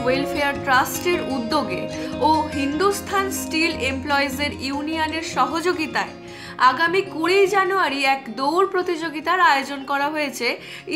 Welfare ট্রাস্টের উদ্যোগে ও Hindustan still এমপ্লয়িজের ইউনিয়নের সহযোগিতায় আগামী 20 জানুয়ারি এক দৌড় প্রতিযোগিতার আয়োজন করা হয়েছে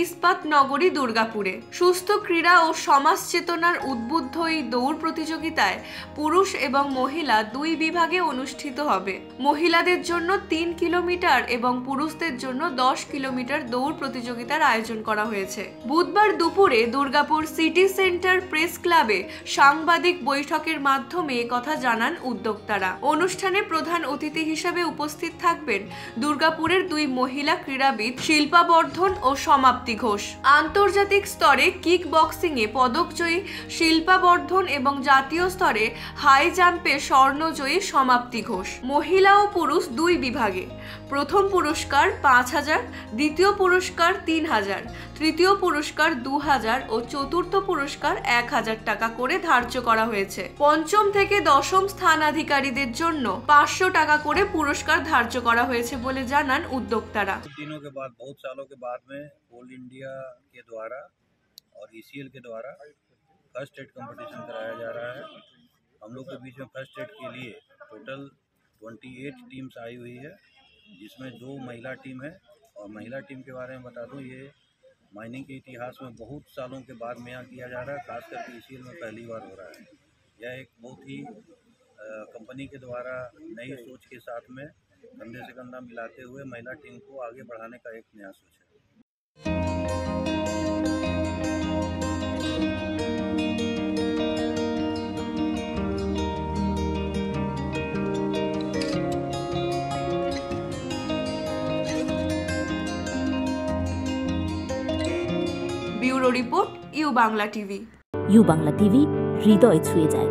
ইস্পাত নগরী দুর্গাপুরে। সুস্থ ক্রীড়া ও সমাজ চেতনার উদ্বুদ্ধ এই দৌড় প্রতিযোগিতায় পুরুষ এবং মহিলা দুই বিভাগে অনুষ্ঠিত হবে। মহিলাদের জন্য 3 কিলোমিটার এবং পুরুষদের জন্য 10 কিলোমিটার দৌড় প্রতিযোগিতার আয়োজন করা হয়েছে। বুধবার দুপুরে দুর্গাপুর সিটি সেন্টার প্রেস ক্লাবে সাংবাদিক বৈঠকের মাধ্যমে কথা জানান উদ্যোক্তারা। অনুষ্ঠানে প্রধান অতিথি হিসেবে উপস্থিত থাকবেন দুর্গাপুরের দুই মহিলা ক্রীড়াবিদ শিল্পা বর্ধন ও সমাপ্তি ঘোষ। আন্তর্জাতিক স্তরে কিক বক্সিং এ পদকজয়ী শিল্পা বর্ধন এবং জাতীয় স্তরে হাই জাম্পে স্বর্ণজয়ী সমাপ্তি ঘোষ। মহিলা ও পুরুষ দুই বিভাগে প্রথম পুরস্কার 5,000, দ্বিতীয় পুরস্কার 3,000, তৃতীয় পুরস্কার 2,000 ও চতুর্থ পুরস্কার 1,000 টাকা করে ধার্য করা হয়েছে। পঞ্চম থেকে দশম স্থানাধিকারীদের জন্য 500 টাকা করে পুরস্কার ধার্য করা হয়েছে বলে জানান উদ্যোক্তারা। दिनों के बाद, बहुत सालों के बाद में कोल इंडिया के द्वारा और ईसीएल के द्वारा फर्स्ट एड कंपटीशन कराया जा रहा है। हम लोग के बीच में फर्स्ट एड के लिए टोटल 28 टीम्स आई हुई है, जिसमें 2 महिला टीम है। और महिला टीम के बारे में बता दूं, ये माइनिंग के इतिहास में बहुत सालों के बाद में यहाँ किया जा रहा है, खास करके ईसीएल में पहली बार हो रहा है। यह एक बहुत ही कंपनी के द्वारा नई सोच के साथ में कंधे से कंधा मिलाते हुए महिला टीम को आगे बढ़ाने का एक नया सोच है। Bureau report U Bangla TV. U Bangla TV হৃদয় ছুঁয়ে যায়।